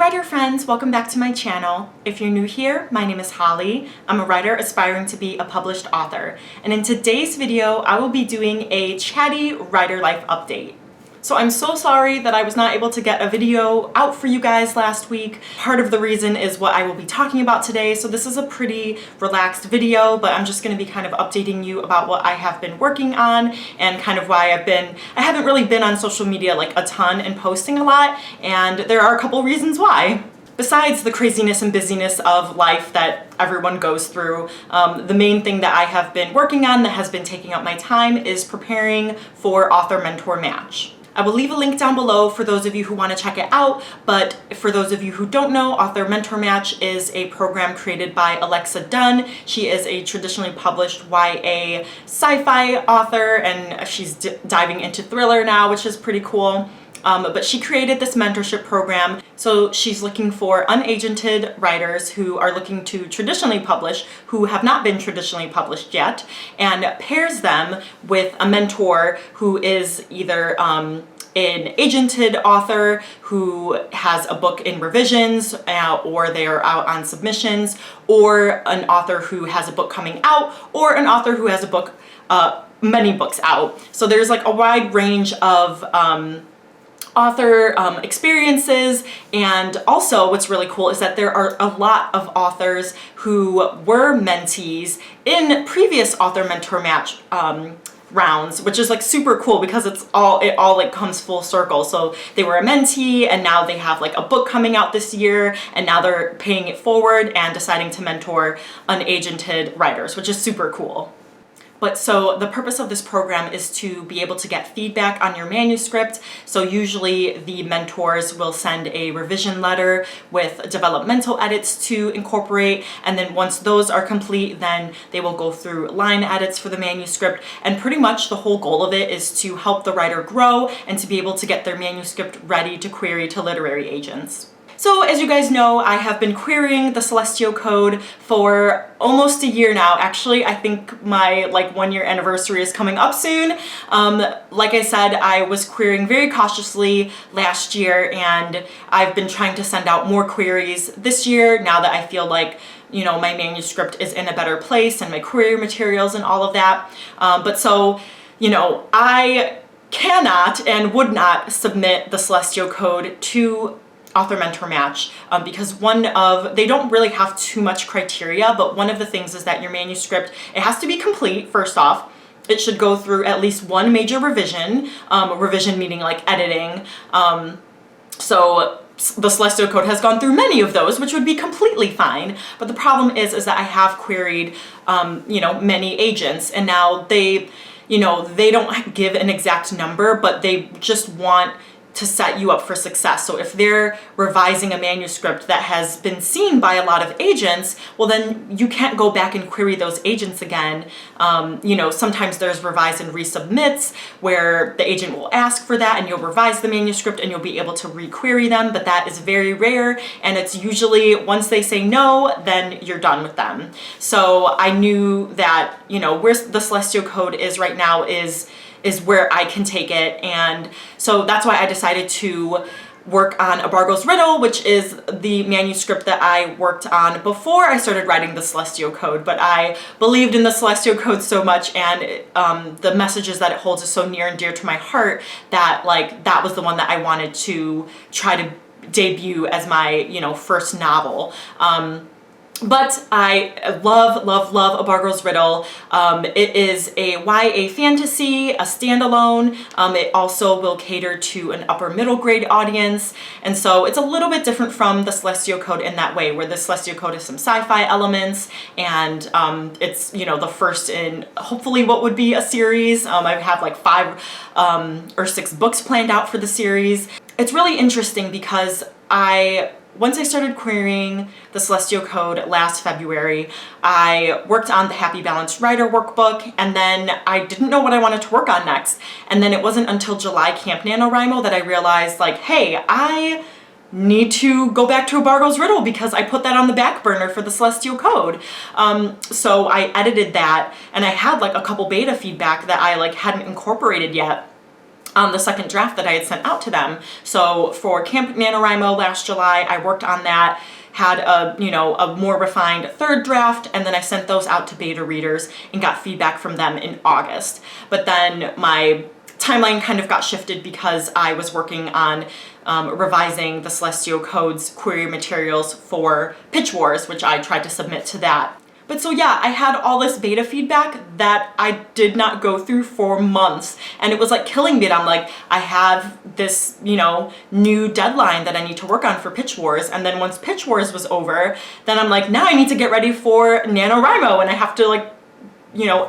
writer friends, welcome back to my channel. If you're new here, my name is Holly. I'm a writer aspiring to be a published author. And in today's video, I will be doing a chatty writer life update. So I'm so sorry that I was not able to get a video out for you guys last week. Part of the reason is what I will be talking about today. So this is a pretty relaxed video, but I'm just going to be kind of updating you about what I have been working on and kind of why I haven't really been on social media like a ton and posting a lot, and there are a couple reasons why. Besides the craziness and busyness of life that everyone goes through, the main thing that I have been working on that has been taking up my time is preparing for Author Mentor Match. I will leave a link down below for those of you who want to check it out, but for those of you who don't know, Author Mentor Match is a program created by Alexa Dunn. She is a traditionally published YA sci-fi author, and she's diving into thriller now, which is pretty cool. But she created this mentorship program, so she's looking for unagented writers who are looking to traditionally publish, who have not been traditionally published yet, and pairs them with a mentor who is either an agented author who has a book in revisions or they are out on submissions, or an author who has a book coming out, or an author who has a book, many books out. So there's like a wide range of author experiences, and also what's really cool is that there are a lot of authors who were mentees in previous Author Mentor Match rounds, which is like super cool because it all like comes full circle. So they were a mentee and now they have like a book coming out this year, and now they're paying it forward and deciding to mentor unagented writers, which is super cool. But so the purpose of this program is to be able to get feedback on your manuscript. So usually the mentors will send a revision letter with developmental edits to incorporate. And then once those are complete, then they will go through line edits for the manuscript. And pretty much the whole goal of it is to help the writer grow and to be able to get their manuscript ready to query to literary agents. So as you guys know, I have been querying the Celestial Code for almost a year now. Actually, I think my 1 year anniversary is coming up soon. Like I said, I was querying very cautiously last year, and I've been trying to send out more queries this year now that I feel like, you know, my manuscript is in a better place and my query materials and all of that. But so, you know, I cannot and would not submit the Celestial Code to Author Mentor Match because they don't really have too much criteria, but one of the things is that your manuscript, it has to be complete first off. It should go through at least one major revision, revision meaning like editing. So the Celestial Code has gone through many of those, which would be completely fine. But the problem is that I have queried, you know, many agents, and now they don't give an exact number, but they just want to set you up for success. So if they're revising a manuscript that has been seen by a lot of agents, well then you can't go back and query those agents again. You know, sometimes there's revise and resubmits where the agent will ask for that and you'll revise the manuscript and you'll be able to re-query them, but that is very rare, and it's usually once they say no, then you're done with them. So I knew that, you know, where the Celestial Code is right now is where I can take it, and so that's why I decided to work on A Bargle's Riddle, which is the manuscript that I worked on before I started writing the Celestial Code. But I believed in the Celestial Code so much, and the messages that it holds is so near and dear to my heart that that was the one that I wanted to try to debut as my, you know, first novel. But I love, love, love A Bargle's Riddle. It is a YA fantasy, a standalone. It also will cater to an upper middle grade audience. And so it's a little bit different from the Celestial Code in that way, where the Celestial Code has some sci-fi elements, and it's, you know, the first in hopefully what would be a series. I have like 5 or 6 books planned out for the series. It's really interesting because once I started querying the Celestial Code last February, I worked on the Happy Balanced Writer workbook, and then I didn't know what I wanted to work on next. And then it wasn't until July Camp NaNoWriMo that I realized, like, hey, I need to go back to A Bargle's Riddle because I put that on the back burner for the Celestial Code. So I edited that, and I had like a couple beta feedback that I hadn't incorporated yet. on the second draft that I had sent out to them. So for Camp NaNoWriMo last July, I worked on that, had a more refined third draft, and then I sent those out to beta readers and got feedback from them in August. But then my timeline kind of got shifted because I was working on revising the Celestio Code's query materials for Pitch Wars, which I tried to submit to that. But so yeah, I had all this beta feedback that I did not go through for months, and it was like killing me. And I'm like, I have this, new deadline that I need to work on for Pitch Wars, and then once Pitch Wars was over, then I'm like, now I need to get ready for NaNoWriMo, and I have to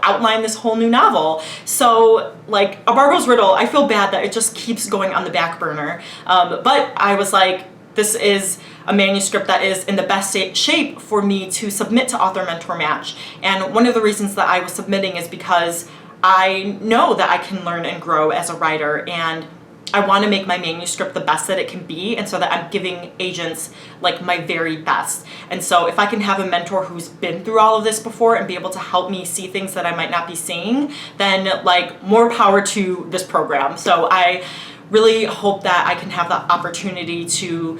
outline this whole new novel. So like A Bargo's Riddle, I feel bad that it just keeps going on the back burner. But I was like, this is a manuscript that is in the best shape for me to submit to Author Mentor Match. And one of the reasons that I was submitting is because I know that I can learn and grow as a writer, and I want to make my manuscript the best that it can be, and so that I'm giving agents like my very best. And so if I can have a mentor who's been through all of this before and be able to help me see things that I might not be seeing, then like more power to this program. So I really hope that I can have the opportunity to,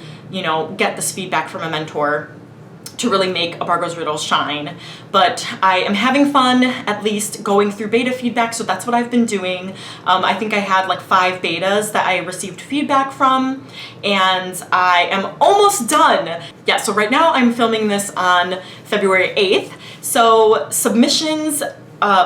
get this feedback from a mentor to really make A Bargo's Riddle shine. But I am having fun, at least going through beta feedback, so that's what I've been doing. I think I had like 5 betas that I received feedback from, and I am almost done. Yeah, so right now I'm filming this on February 8th, so submissions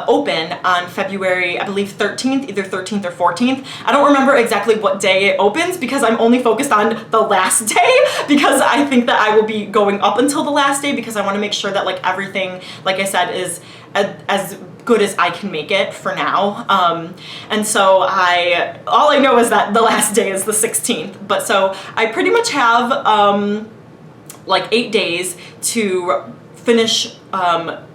open on February, I believe 13th, either 13th or 14th. I don't remember exactly what day it opens because I'm only focused on the last day, because I think that I will be going up until the last day, because I want to make sure that like everything, like I said, is as good as I can make it for now. And so all I know is that the last day is the 16th. But so I pretty much have like 8 days to finish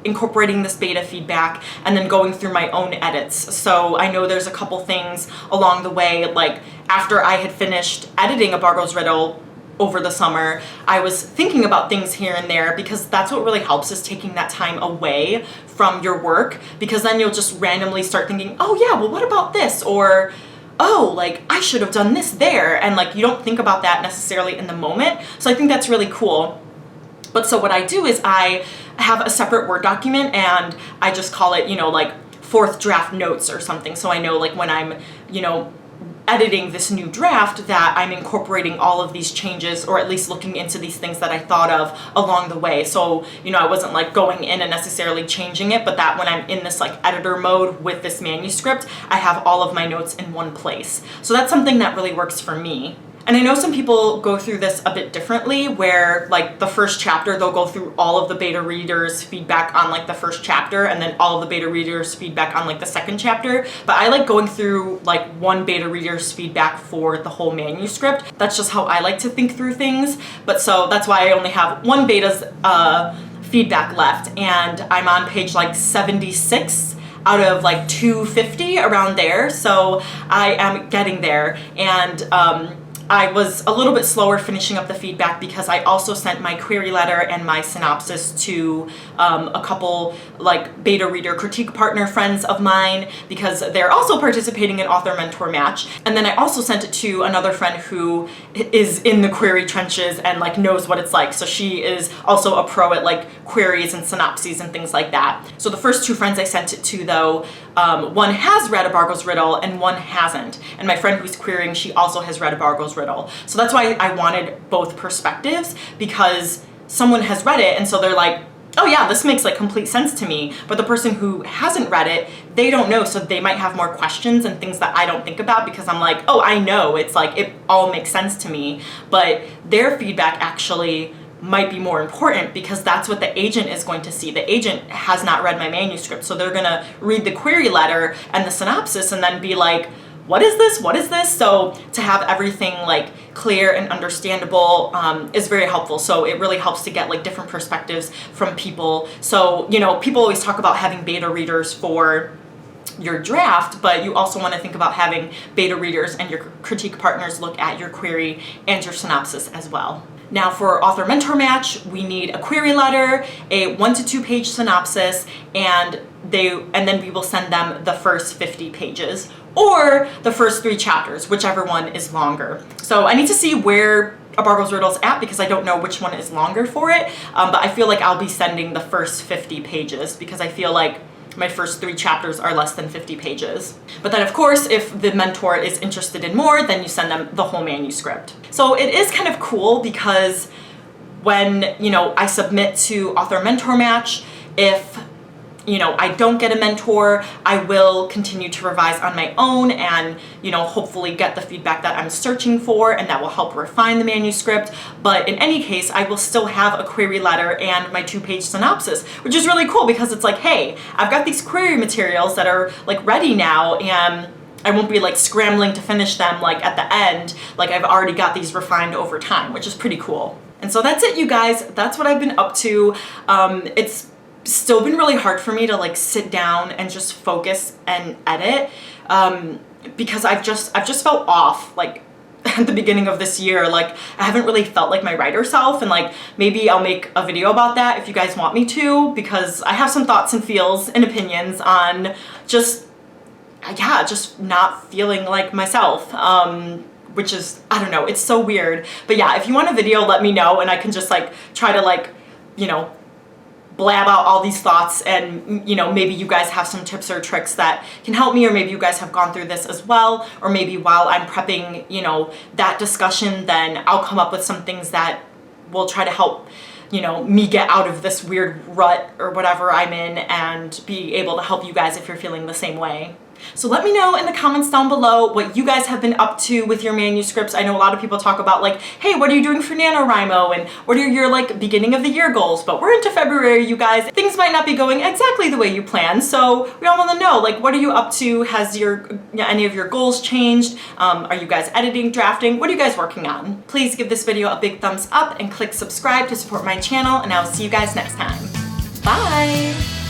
incorporating this beta feedback and then going through my own edits. So I know there's a couple things along the way, like after I had finished editing A Bargo's Riddle over the summer, I was thinking about things here and there, because that's what really helps, is taking that time away from your work, because then you'll just randomly start thinking, oh yeah, well what about this? Or oh, like I should have done this there. And like you don't think about that necessarily in the moment. So I think that's really cool. But so what I do is I have a separate Word document, and I just call it, like 4th draft notes or something. So I know like when I'm, editing this new draft, that I'm incorporating all of these changes, or at least looking into these things that I thought of along the way. So, I wasn't like going in and necessarily changing it, but that when I'm in this like editor mode with this manuscript, I have all of my notes in one place. So that's something that really works for me. And I know some people go through this a bit differently, where like the first chapter, they'll go through all of the beta readers' feedback on like the first chapter, and then all of the beta readers' feedback on like the second chapter. But I like going through like one beta reader's feedback for the whole manuscript. That's just how I like to think through things. But so that's why I only have one beta's feedback left, and I'm on page like 76 out of like 250, around there. So I am getting there, and I was a little bit slower finishing up the feedback because I also sent my query letter and my synopsis to a couple like beta reader critique partner friends of mine, because they're also participating in Author Mentor Match. And then I also sent it to another friend who is in the query trenches and like knows what it's like. So she is also a pro at like queries and synopses and things like that. So the first 2 friends I sent it to, though, one has read A Bargo's Riddle and one hasn't. And my friend who's querying, she also has read A Bargo's Riddle. So that's why I wanted both perspectives, because someone has read it and so they're like, oh yeah, this makes like complete sense to me. But the person who hasn't read it, they don't know, so they might have more questions and things that I don't think about, because I'm like, oh, I know, it's like it all makes sense to me. But their feedback actually might be more important, because that's what the agent is going to see. The agent has not read my manuscript, so they're gonna read the query letter and the synopsis and then be like, what is this? What is this? So to have everything like clear and understandable is very helpful. So it really helps to get like different perspectives from people. So, people always talk about having beta readers for your draft, but you also want to think about having beta readers and your critique partners look at your query and your synopsis as well. Now for Author Mentor Match, we need a query letter, a 1 to 2 page synopsis, and then we will send them the first 50 pages or the first 3 chapters, whichever one is longer. So I need to see where A Barbara's Riddle's at because I don't know which one is longer for it, but I feel like I'll be sending the first 50 pages because I feel like my first 3 chapters are less than 50 pages. But then of course, if the mentor is interested in more, then you send them the whole manuscript. So it is kind of cool because when, you know, I submit to Author Mentor Match, if you know, I don't get a mentor, I will continue to revise on my own and, you know, hopefully get the feedback that I'm searching for, and that will help refine the manuscript. But in any case, I will still have a query letter and my 2-page synopsis, which is really cool because it's like, hey, I've got these query materials that are like ready now, and I won't be like scrambling to finish them like at the end. Like I've already got these refined over time, which is pretty cool. And so that's it, you guys. That's what I've been up to. It's still been really hard for me to like sit down and just focus and edit because I've just felt off like at the beginning of this year. Like I haven't really felt like my writer self, and like maybe I'll make a video about that if you guys want me to, because I have some thoughts and feels and opinions on just not feeling like myself, which is, I don't know, it's so weird. But yeah, if you want a video, let me know and I can just like try to like, you know, blab out all these thoughts, and you know, maybe you guys have some tips or tricks that can help me, or maybe you guys have gone through this as well, or maybe while I'm prepping, you know, that discussion, then I'll come up with some things that will try to help, you know, me get out of this weird rut or whatever I'm in, and be able to help you guys if you're feeling the same way. So let me know in the comments down below what you guys have been up to with your manuscripts. I know a lot of people talk about like, hey, what are you doing for NaNoWriMo, and what are your like beginning of the year goals? But we're into February, you guys. Things might not be going exactly the way you planned, so we all want to know, like, what are you up to? Has any of your goals changed? Are you guys editing, drafting? What are you guys working on? Please give this video a big thumbs up and click subscribe to support my channel, and I'll see you guys next time. Bye!